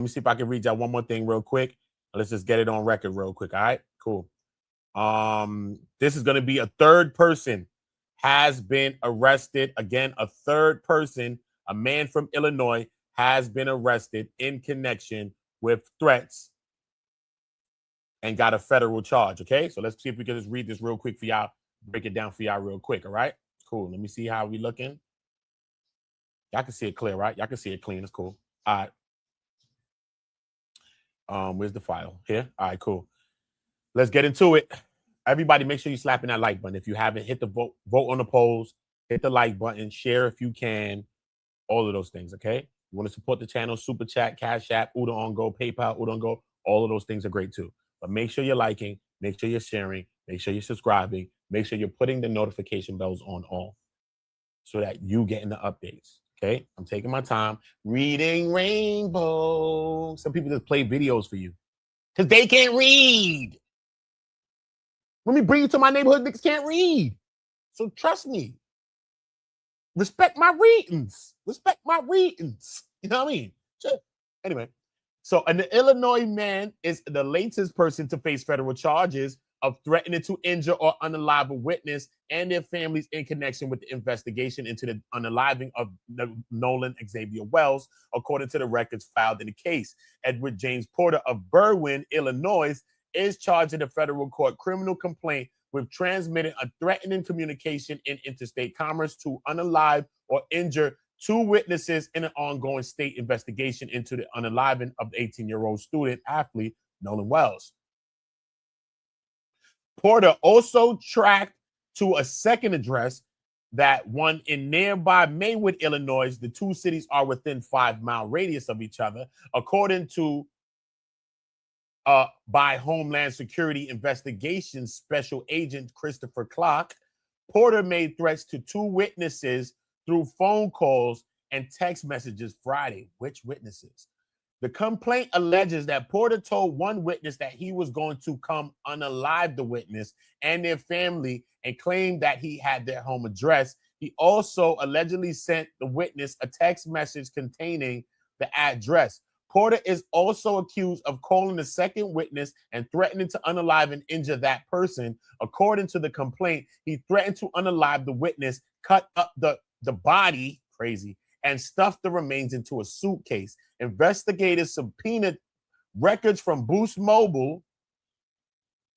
Let me see if I can read y'all one more thing real quick. Let's just get it on record real quick. All right, cool. This is going to be a third person has been arrested. Again, a third person, a man from Illinois, has been arrested in connection with threats and got a federal charge. Okay, so let's see if we can just read this real quick for y'all, break it down for y'all real quick. All right, cool. Let me see how we looking. Y'all can see it clear, right? Y'all can see it clean. It's cool. All right. Where's the file? Here. All right, cool. Let's get into it. Everybody, make sure you're slapping that like button. If you haven't, hit the vote on the polls, hit the like button, share if you can, all of those things, okay? You want to support the channel, Super Chat, Cash App, Uda on Go, PayPal, Uda on Go, all of those things are great too. But make sure you're liking, make sure you're sharing, make sure you're subscribing, make sure you're putting the notification bells on all so that you get in the updates, okay? I'm taking my time reading Rainbow. Some people just play videos for you because they can't read. Let me bring you to my neighborhood. Niggas can't read. So trust me. Respect my readings. Respect my readings. You know what I mean? Sure. Anyway, so an Illinois man is the latest person to face federal charges of threatening to injure or unalive a witness and their families in connection with the investigation into the unaliving of Nolan Xavier Wells, according to the records filed in the case. Edward James Porter of Berwyn, Illinois, is charged in a federal court criminal complaint with transmitting a threatening communication in interstate commerce to unalive or injure two witnesses in an ongoing state investigation into the unaliving of the 18-year-old student athlete Nolan Wells. Porter also tracked to a second address, that one in nearby Maywood, Illinois. The two cities are within 5-mile radius of each other, according to by Homeland Security Investigations Special Agent Christopher Clark. Porter made threats to two witnesses through phone calls and text messages Friday. Which witnesses? The complaint alleges that Porter told one witness that he was going to come unalive the witness and their family and claimed that he had their home address. He also allegedly sent the witness a text message containing the address. Porter is also accused of calling the second witness and threatening to unalive and injure that person. According to the complaint, he threatened to unalive the witness, cut up the body, crazy, and stuffed the remains into a suitcase. Investigators subpoenaed records from Boost Mobile.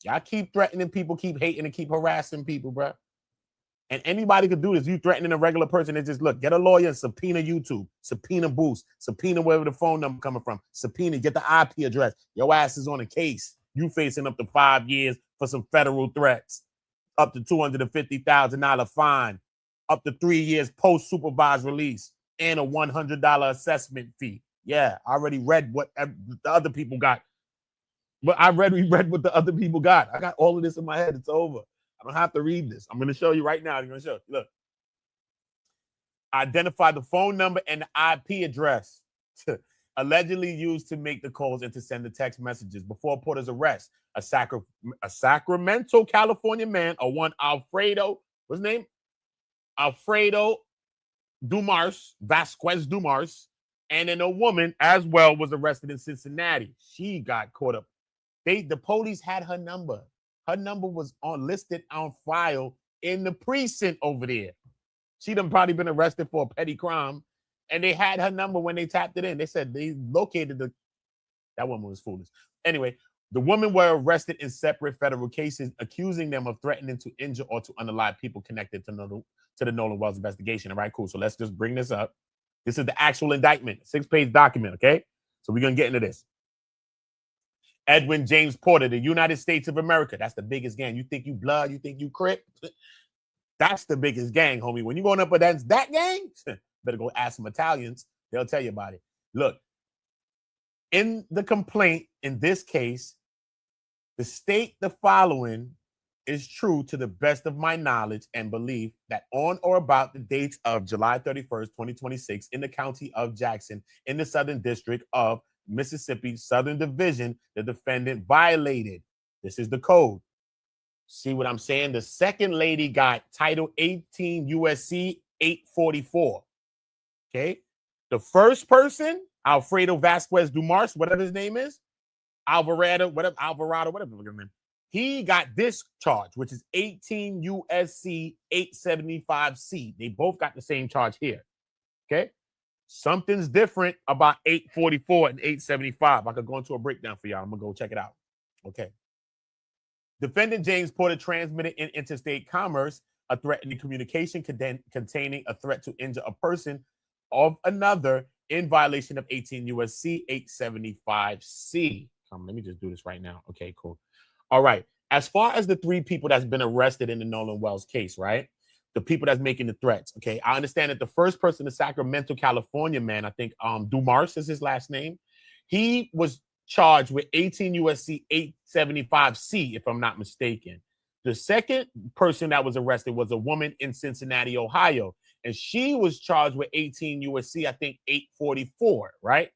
Y'all keep threatening people, keep hating, and keep harassing people, bro. And anybody could do this. You threatening a regular person, and just look, get a lawyer and subpoena YouTube, subpoena Boost, subpoena wherever the phone number coming from, subpoena, get the IP address. Your ass is on a case. You facing up to 5 years for some federal threats, up to $250,000 fine, up to 3 years post-supervised release, and a $100 assessment fee. Yeah, I already read what the other people got. But I read what the other people got. I got all of this in my head. It's over. I don't have to read this. I'm going to show you right now. I'm going to show you. Look. Identify the phone number and the IP address allegedly used to make the calls and to send the text messages. Before Porter's arrest, a Sacramento, California man, Alfredo, what's his name? Alfredo Vasquez Dumars, and then a woman as well was arrested in Cincinnati. She got caught up. The police had her number. Her number was listed on file in the precinct over there. She done probably been arrested for a petty crime, and they had her number when they tapped it in. They said they located that woman was foolish. Anyway, the women were arrested in separate federal cases, accusing them of threatening to injure or to unalive people connected to the Nolan Wells investigation. All right, cool. So let's just bring this up. This is the actual indictment, 6-page document, okay? So we're going to get into this. Edwin James Porter, the United States of America. That's the biggest gang. You think you blood? You think you Crip? That's the biggest gang, homie. When you're going up against that gang, better go ask some Italians. They'll tell you about it. Look, in the complaint, in this case, the state the following is true to the best of my knowledge and belief that on or about the dates of July 31st, 2026, in the county of Jackson, in the Southern District of Mississippi, Southern Division, the defendant violated. This is the code. See what I'm saying? The second lady got Title 18 U.S.C. 844. Okay? The first person Alfredo Vasquez Dumars, whatever his name is, Alvarado, whatever his name. He got this charge, which is 18 U.S.C. 875C. They both got the same charge here. Okay. Something's different about 844 and 875. I could go into a breakdown for y'all. I'm going to go check it out. Okay. Defendant James Porter transmitted in interstate commerce a threatening communication containing a threat to injure a person of another in violation of 18 U.S.C. 875C. Let me just do this right now. Okay, cool. All right. As far as the three people that's been arrested in the Nolan Wells case, right? The people that's making the threats. Okay. I understand that the first person, the Sacramento, California man, I think Dumars is his last name. He was charged with 18 U.S.C. 875C, if I'm not mistaken. The second person that was arrested was a woman in Cincinnati, Ohio, and she was charged with 18 U.S.C., I think 844, right?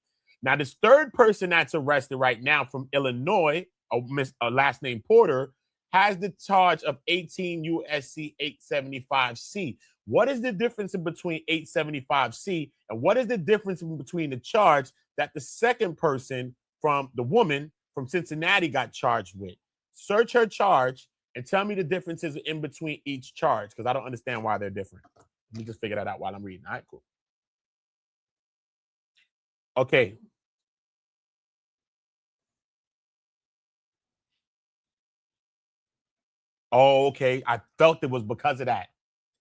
Now, this third person that's arrested right now from Illinois, a last name Porter, has the charge of 18 U.S.C. 875C. What is the difference in between 875C and what is the difference in between the charge that the second person from the woman from Cincinnati got charged with? Search her charge and tell me the differences in between each charge, because I don't understand why they're different. Let me just figure that out while I'm reading. All right, cool. Okay. Oh, okay. I felt it was because of that.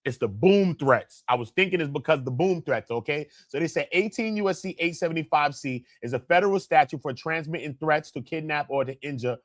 It's the boom threats. I was thinking it's because of the boom threats, okay? So they say 18 U.S.C. 875C is a federal statute for transmitting threats to kidnap or to injure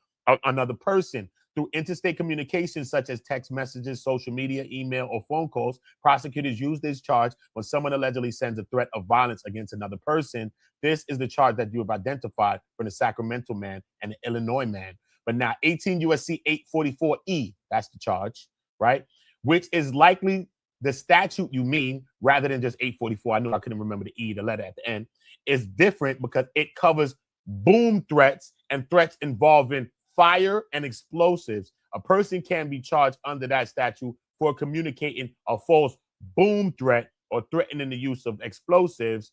another person through interstate communications such as text messages, social media, email, or phone calls. Prosecutors use this charge when someone allegedly sends a threat of violence against another person. This is the charge that you have identified from the Sacramento man and the Illinois man. But now 18 U.S.C. 844E, that's the charge, right? Which is likely the statute you mean rather than just 844. I knew I couldn't remember the E, the letter at the end. Is different because it covers boom threats and threats involving fire and explosives. A person can be charged under that statute for communicating a false boom threat or threatening the use of explosives,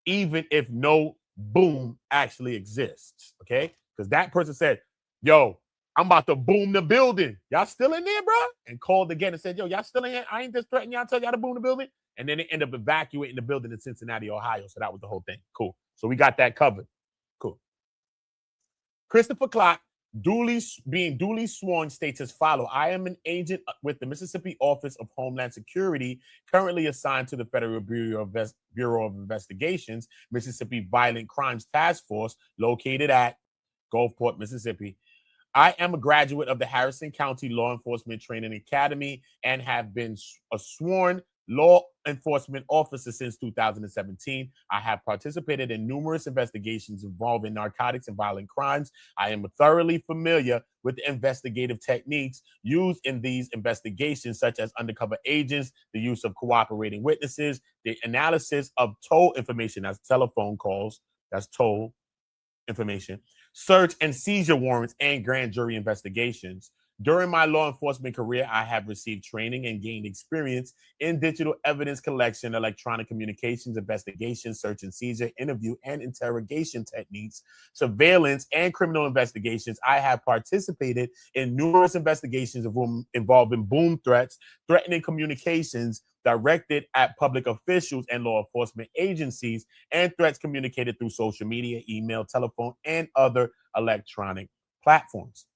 even if no boom actually exists. Okay? Because that person said, yo, I'm about to boom the building. Y'all still in there, bro? And called again and said, yo, y'all still in here? I ain't just threatening y'all, tell y'all to boom the building. And then they end up evacuating the building in Cincinnati, Ohio. So that was the whole thing. Cool. So we got that covered. Cool. Christopher Clark, being duly sworn, states as follows. I am an agent with the Mississippi Office of Homeland Security, currently assigned to the Federal Bureau of Investigations, Mississippi Violent Crimes Task Force, located at Gulfport, Mississippi. I am a graduate of the Harrison County Law Enforcement Training Academy and have been a sworn law enforcement officer since 2017. I have participated in numerous investigations involving narcotics and violent crimes. I am thoroughly familiar with the investigative techniques used in these investigations, such as undercover agents, the use of cooperating witnesses, the analysis of toll information, that's telephone calls, that's toll information, search and seizure warrants, and grand jury investigations. During my law enforcement career, I have received training and gained experience in digital evidence collection, electronic communications, investigation, search and seizure, interview and interrogation techniques, surveillance, and criminal investigations. I have participated in numerous investigations involving boom threats, threatening communications directed at public officials and law enforcement agencies, and threats communicated through social media, email, telephone, and other electronic platforms.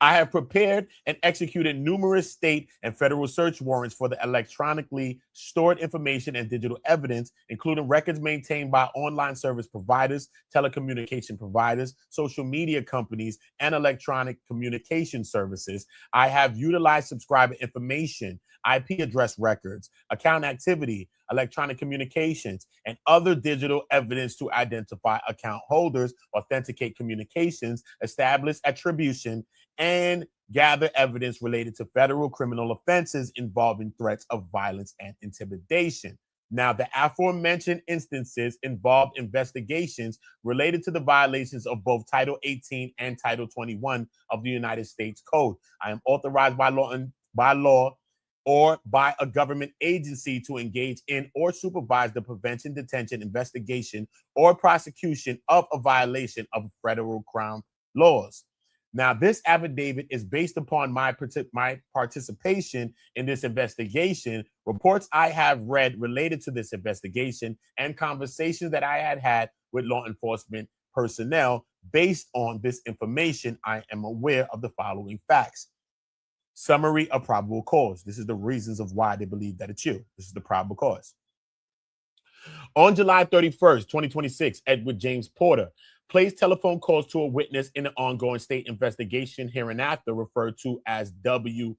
I have prepared and executed numerous state and federal search warrants for the electronically stored information and digital evidence, including records maintained by online service providers, telecommunication providers, social media companies, and electronic communication services. I have utilized subscriber information, IP address records, account activity, electronic communications, and other digital evidence to identify account holders, authenticate communications, establish attribution, and gather evidence related to federal criminal offenses involving threats of violence and intimidation. Now, the aforementioned instances involved investigations related to the violations of both Title 18 and Title 21 of the United States Code. I am authorized by law or by a government agency to engage in or supervise the prevention, detention, investigation, or prosecution of a violation of federal crime laws. Now, this affidavit is based upon my participation in this investigation, reports I have read related to this investigation, and conversations that I had with law enforcement personnel. Based on this information, I am aware of the following facts. Summary of probable cause. This is the reasons of why they believe that it's you. This is the probable cause. On July 31st, 2026, Edward James Porter placed telephone calls to a witness in an ongoing state investigation, hereinafter referred to as W1.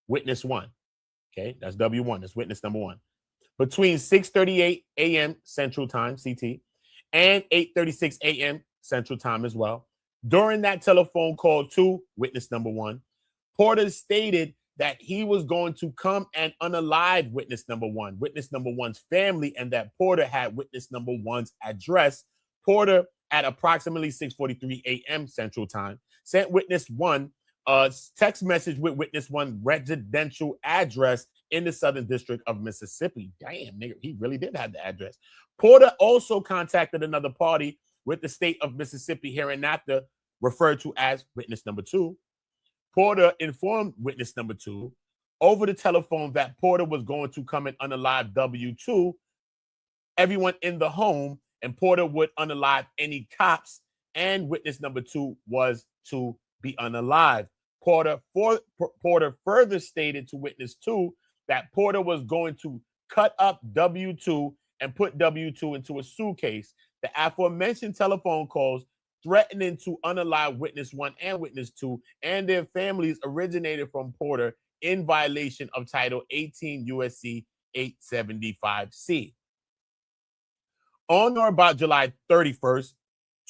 Witness 1. Okay, that's W1. That's witness number 1. Between 6:38 a.m. Central Time, CT, and 8:36 a.m. Central Time as well. During that telephone call to witness number 1, Porter stated that he was going to come and unalive witness number 1, witness number 1's family, and that Porter had witness number 1's address. Porter, at approximately 6:43 a.m. Central Time, sent witness 1 a text message with witness 1 residential address in the Southern District of Mississippi. Damn, nigga, he really did have the address. Porter also contacted another party with the state of Mississippi, hereinafter referred to as witness number 2. Porter informed witness number 2 over the telephone that Porter was going to come and unalive W2, everyone in the home, and Porter would unalive any cops, and witness number 2 was to be unalive. Porter further stated to witness 2 that Porter was going to cut up W2 and put W2 into a suitcase. The aforementioned telephone calls threatening to unalive witness 1 and witness 2 and their families originated from Porter in violation of Title 18 U.S.C. 875C. On or about July 31st,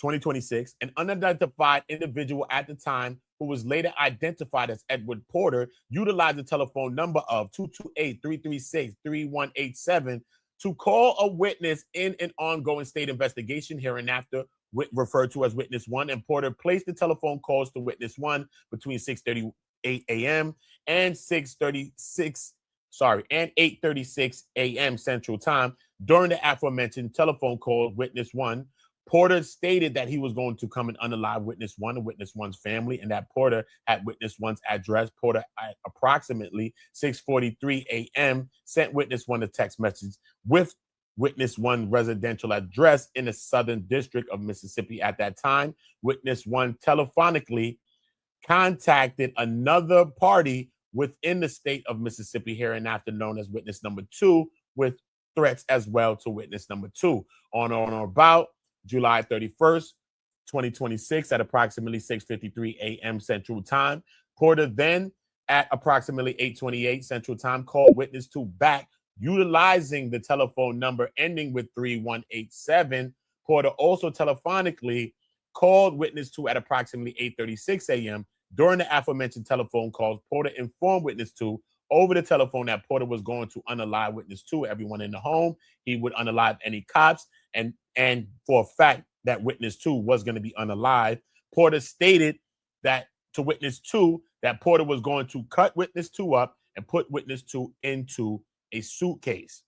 2026, an unidentified individual at the time, who was later identified as Edward Porter, utilized the telephone number of 228-336-3187 to call a witness in an ongoing state investigation, hereinafter referred to as witness 1, and Porter placed the telephone calls to witness 1 between 6:38 a.m. and 8:36 a.m. Central Time. During the aforementioned telephone call, witness 1, Porter stated that he was going to come and unalive witness 1 and witness 1's family, and that Porter had witness 1's address. Porter, at approximately 6:43 a.m., sent witness 1 a text message with witness 1 residential address in the Southern District of Mississippi. At that time, witness 1 telephonically contacted another party within the state of Mississippi, hereinafter known as witness number 2, with threats as well to witness number 2. On or about July 31st, 2026, at approximately 6:53 a.m. Central Time, Porter then, at approximately 8:28 Central Time, called witness 2 back, utilizing the telephone number ending with 3187. Porter also telephonically called witness 2 at approximately 8:36 a.m. During the aforementioned telephone calls, Porter informed witness 2 over the telephone that Porter was going to unalive witness 2, everyone in the home. He would unalive any cops, and for a fact that witness 2 was going to be unalive. Porter stated that to witness 2 that Porter was going to cut witness 2 up and put witness 2 into a suitcase.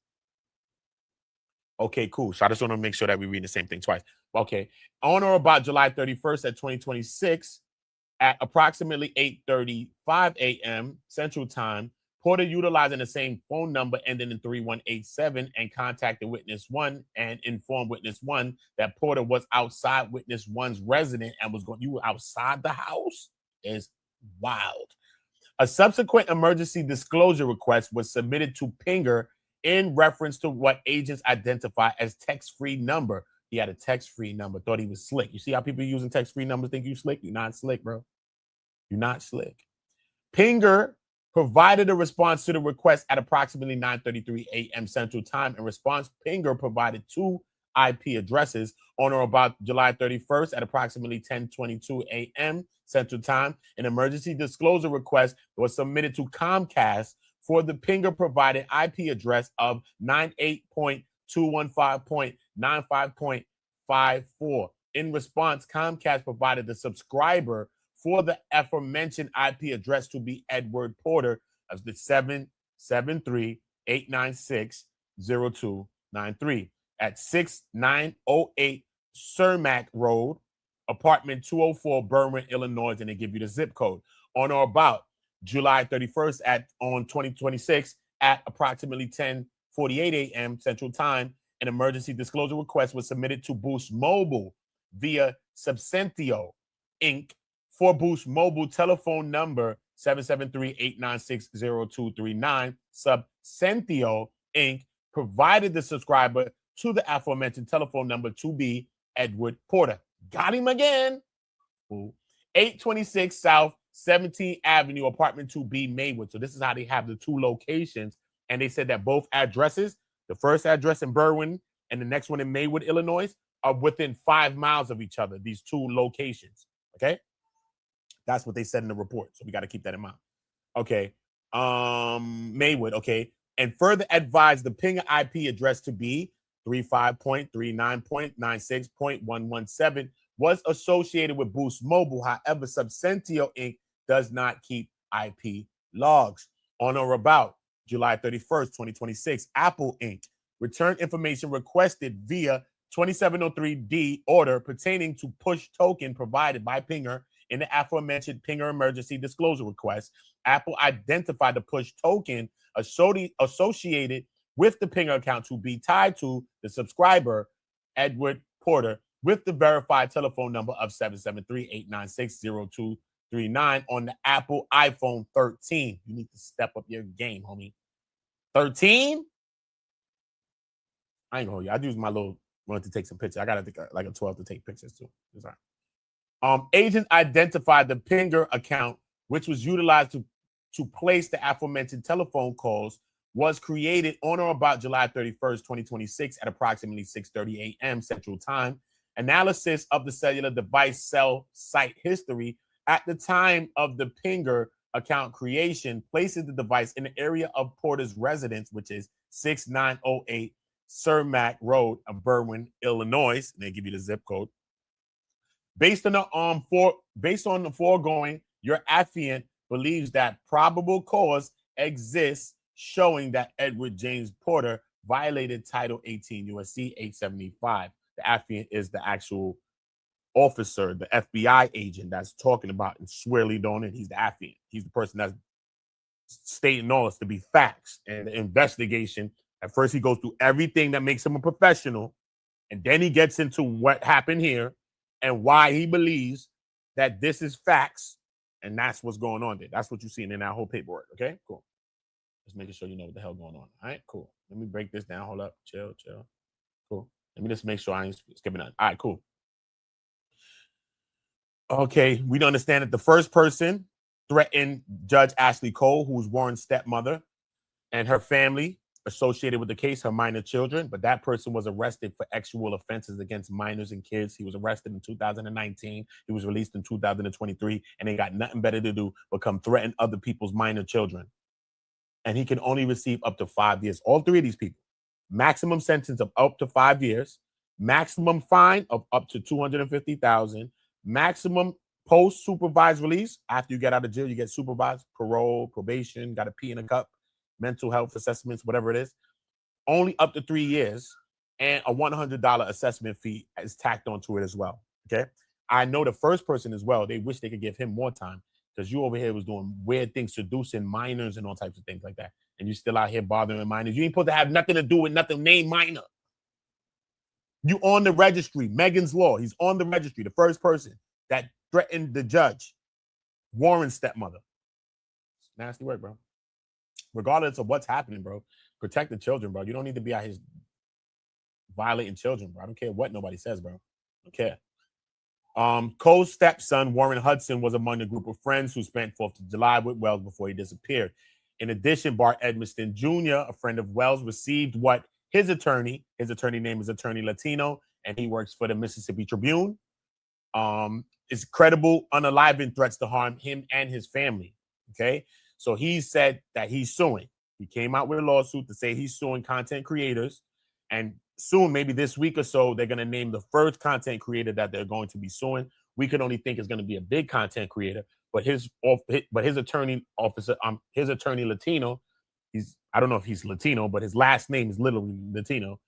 Okay, cool. So I just want to make sure that we read the same thing twice. Okay. On or about July 31st at 2026, at approximately 8:35 a.m. Central Time, Porter, utilizing the same phone number ending in 3187, and contacted witness 1 and informed witness 1 that Porter was outside witness 1's residence and was going, you were outside the house? Is wild. A subsequent emergency disclosure request was submitted to Pinger in reference to what agents identify as text-free number. He had a text-free number, thought he was slick. You see how people using text-free numbers think you slick? You're not slick, bro. You're not slick. Pinger provided a response to the request at approximately 9:33 a.m. Central Time. In response, Pinger provided 2 IP addresses. On or about July 31st at approximately 10:22 a.m. Central Time, an emergency disclosure request was submitted to Comcast for the Pinger provided IP address of 98.215.95.54. In response, Comcast provided the subscriber for the aforementioned IP address to be Edward Porter, That's the 773-896-0293 at 6908 Cermak Road, apartment 204, Berwyn, Illinois, and they give you the zip code. On or about July 31st on 2026 at approximately 10:48 a.m. Central Time, an emergency disclosure request was submitted to Boost Mobile via Subsentio Inc. for Boost Mobile telephone number 773-896-0239. Subsentio Inc. provided the subscriber to the aforementioned telephone number to be Edward Porter. Got him again. 826 South 17th Avenue, apartment 2B, Maywood. So this is how they have the two locations. And they said that both addresses, the first address in Berwyn and the next one in Maywood, Illinois, are within 5 miles of each other, these two locations. Okay? That's what they said in the report. So we got to keep that in mind. Okay. Maywood, okay. And further advised the pinger IP address to be 35.39.96.117 was associated with Boost Mobile. However, Subsentio Inc. does not keep IP logs. On or about July 31st, 2026, Apple Inc. returned information requested via 2703D order pertaining to push token provided by Pinger in the aforementioned Pinger emergency disclosure request. Apple identified the push token associated with the Pinger account to be tied to the subscriber, Edward Porter, with the verified telephone number of 773-896-0239 on the Apple iPhone 13. You need to step up your game, homie. 13? I ain't gonna hold you. I use my little one to take some pictures. I got like a 12 to take pictures too. It's all right. Agent identified the Pinger account, which was utilized to place the aforementioned telephone calls, was created on or about July 31st, 2026 at approximately 6:30 a.m. Central Time. Analysis of the cellular device cell site history at the time of the Pinger account creation places the device in the area of Porter's residence, which is 6908 Cermak Road of Berwyn, Illinois. And they give you the zip code. Based on the foregoing, your affiant believes that probable cause exists showing that Edward James Porter violated Title 18 U.S.C. 875. The affiant is the actual officer, the FBI agent that's talking about and swearly on it. He's the affiant. He's the person that's stating all this to be facts. And the investigation, at first he goes through everything that makes him a professional, and then he gets into what happened here and why he believes that this is facts, and that's what's going on there. That's what you're seeing in that whole paperwork. Okay, cool. Just making sure you know what the hell going on. All right, cool. Let me break this down. Hold up. Chill. Cool. Let me just make sure I ain't skipping none. All right, cool. Okay, we understand that the first person threatened Judge Ashley Cole, who was Warren's stepmother, and her family associated with the case, her minor children, but that person was arrested for sexual offenses against minors and kids. He was arrested in 2019. He was released in 2023, and they got nothing better to do but come threaten other people's minor children. And he can only receive up to 5 years. All three of these people. Maximum sentence of up to 5 years. Maximum fine of up to $250,000. Maximum post-supervised release. After you get out of jail, you get supervised, parole, probation, got to pee in a cup, mental health assessments, whatever it is. Only up to 3 years. And a $100 assessment fee is tacked onto it as well. Okay? I know the first person as well. They wish they could give him more time, because you over here was doing weird things, seducing minors and all types of things like that. And you still out here bothering minors. You ain't supposed to have nothing to do with nothing named minor. You on the registry. Megan's Law. He's on the registry. The first person that threatened the judge. Warren's stepmother. Nasty work, bro. Regardless of what's happening, bro. Protect the children, bro. You don't need to be out here violating children, bro. I don't care what nobody says, bro. I don't care. Cole's stepson, Warren Hudson, was among the group of friends who spent 4th of July with Wells before he disappeared. In addition, Bart Edmiston Jr., a friend of Wells, received what his attorney name is Attorney Latino, and he works for the Mississippi Tribune, is credible, unaliving threats to harm him and his family. Okay? So he said that he's suing. He came out with a lawsuit to say he's suing content creators, and soon, maybe this week or so, they're going to name the first content creator that they're going to be suing. we could only think is going to be a big content creator. But his attorney officer, his attorney Latino, I don't know if he's Latino, but his last name is literally Latino.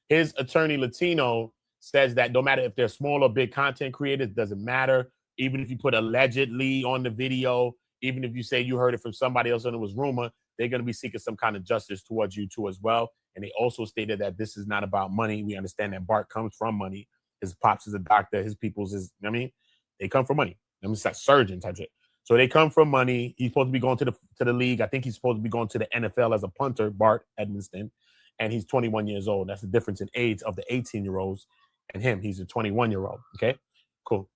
His attorney Latino says that no matter if they're small or big content creators, doesn't matter. Even if you put allegedly on the video, even if you say you heard it from somebody else and it was rumor, they're going to be seeking some kind of justice towards you too as well. And they also stated that this is not about money. We understand that Bart comes from money. His pops is a doctor. His people's is, I mean, they come from money. I mean, it's like surgeon type shit. So they come from money. He's supposed to be going to the league. I think he's supposed to be going to the NFL as a punter, Bart Edmiston. And he's 21 years old. That's the difference in age of the 18-year-olds and him. He's a 21-year-old. Okay, cool.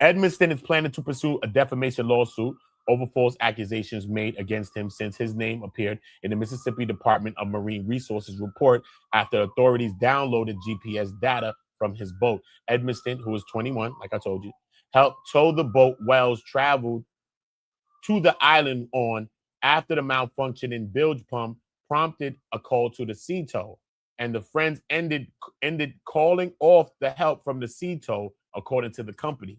Edmiston is planning to pursue a defamation lawsuit over false accusations made against him since his name appeared in the Mississippi Department of Marine Resources report after authorities downloaded GPS data from his boat. Edmiston, who is 21, like I told you, helped tow the boat Wells traveled to the island on after the malfunctioning bilge pump prompted a call to the sea tow, and the friends ended calling off the help from the sea tow, according to the company.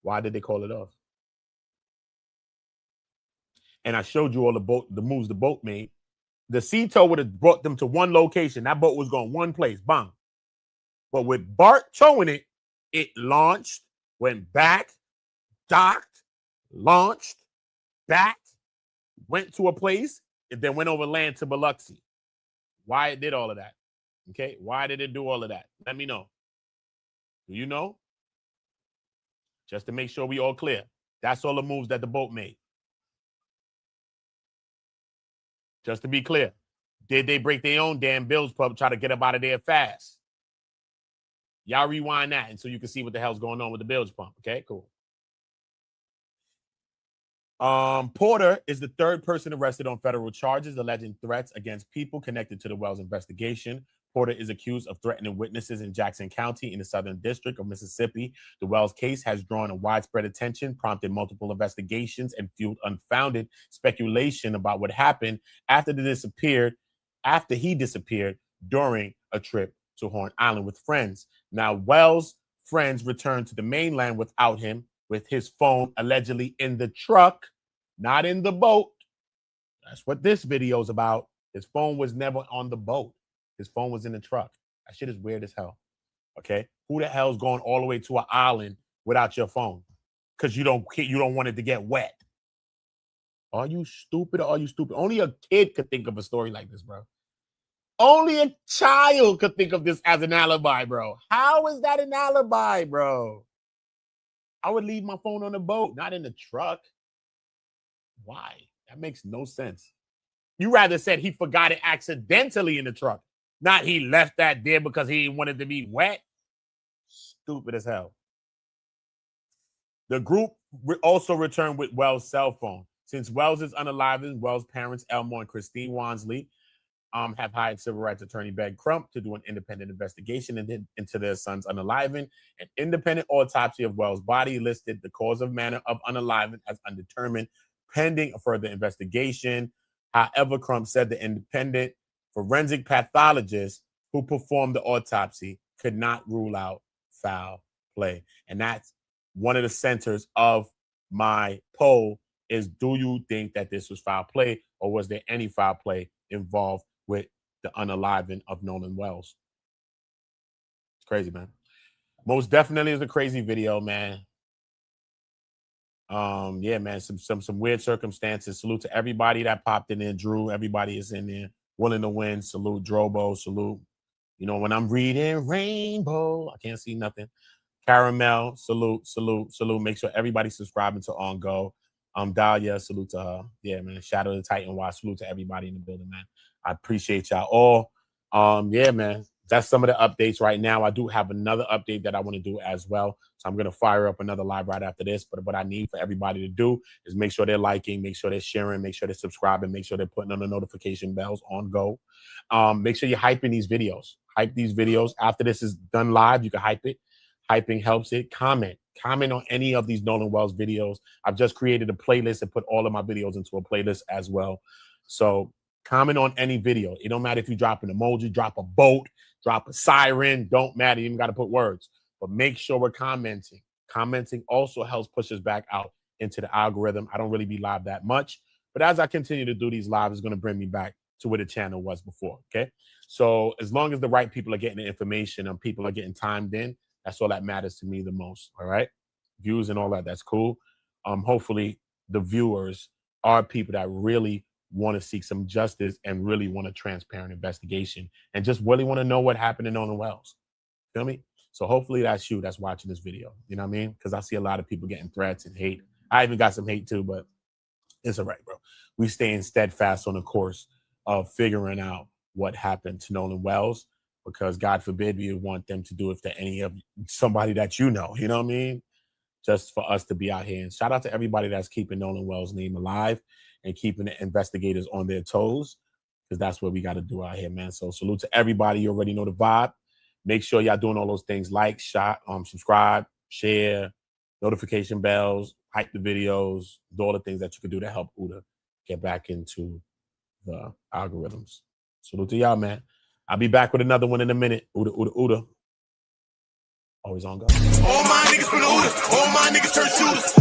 Why did they call it off? And I showed you all the moves the boat made. The sea tow would have brought them to one location. That boat was going one place, bang. But with Bart towing it, it launched, went back, docked, launched, back, went to a place, and then went over land to Biloxi. Why it did all of that? Okay, why did it do all of that? Let me know. Do you know? Just to make sure we all clear. That's all the moves that the boat made. Just to be clear. Did they break their own damn bilge pump, try to get up out of there fast? Y'all rewind that and so you can see what the hell's going on with the bilge pump. Okay, cool. Porter is the third person arrested on federal charges alleging threats against people connected to the Wells investigation. Porter is accused of threatening witnesses in Jackson County in the Southern District of Mississippi. The Wells case has drawn a widespread attention, prompted multiple investigations, and fueled unfounded speculation about what happened after he disappeared during a trip to Horn Island with friends. Now, Wells' friends returned to the mainland without him, with his phone allegedly in the truck, not in the boat. That's what this video is about. His phone was never on the boat. His phone was in the truck. That shit is weird as hell. Okay? Who the hell's going all the way to an island without your phone? Because you don't want it to get wet. Are you stupid or are you stupid? Only a kid could think of a story like this, bro. Only a child could think of this as an alibi, bro. How is that an alibi, bro? I would leave my phone on the boat, not in the truck. Why? That makes no sense. You rather said he forgot it accidentally in the truck, not he left that there because he wanted to be wet. Stupid as hell. The group also returned with Wells' cell phone. Since Wells is unalive, Wells' parents, Elmore and Christine Wansley, have hired civil rights attorney Ben Crump to do an independent investigation into their son's unaliving. An independent autopsy of Wells' body listed the cause of manner of unaliving as undetermined, pending a further investigation. However, Crump said the independent forensic pathologist who performed the autopsy could not rule out foul play. And that's one of the centers of my poll is, do you think that this was foul play, or was there any foul play involved with the unaliving of Nolan Wells? It's crazy, man. Most definitely is a crazy video, man. Yeah, man, some weird circumstances. Salute to everybody that popped in there. Drew, everybody is in there willing to win. Salute Drobo, salute. You know, when I'm reading Rainbow, I can't see nothing. Caramel, salute. Make sure everybody's subscribing to On Go. Dahlia, salute to her. Yeah, man. Shadow the Titan Watch, salute to everybody in the building, man. I appreciate y'all all. Yeah, man. That's some of the updates right now. I do have another update that I want to do as well. So I'm going to fire up another live right after this. But what I need for everybody to do is make sure they're liking, make sure they're sharing, make sure they're subscribing, make sure they're putting on the notification bells on go. Make sure you're hyping these videos. Hype these videos. After this is done live, you can hype it. Hyping helps it. Comment on any of these Nolan Wells videos. I've just created a playlist and put all of my videos into a playlist as well. So comment on any video. It don't matter if you drop an emoji, drop a boat, drop a siren. Don't matter. You even got to put words. but make sure we're commenting. Commenting also helps push us back out into the algorithm. I don't really be live that much, but as I continue to do these lives, it's going to bring me back to where the channel was before. Okay. So as long as the right people are getting the information and people are getting timed in, that's all that matters to me the most. All right. Views and all that. That's cool. Hopefully the viewers are people that really want to seek some justice and really want a transparent investigation and just really want to know what happened to Nolan Wells. Feel me? So hopefully that's you that's watching this video. You know what I mean? Because I see a lot of people getting threats and hate. I even got some hate too, but it's all right, bro. We staying steadfast on the course of figuring out what happened to Nolan Wells, because God forbid we want them to do it to any of somebody that you know what I mean? Just for us to be out here. And shout out to everybody that's keeping Nolan Wells' name alive and keeping the investigators on their toes, because that's what we got to do out here, man. So salute to everybody. You already know the vibe. Make sure y'all doing all those things, like, subscribe, share, notification bells, hype the videos, do all the things that you can do to help Uda get back into the algorithms. Salute to y'all, man. I'll be back with another one in a minute. Uda. Always on go. All my niggas from the Uda. All my niggas turn shooters.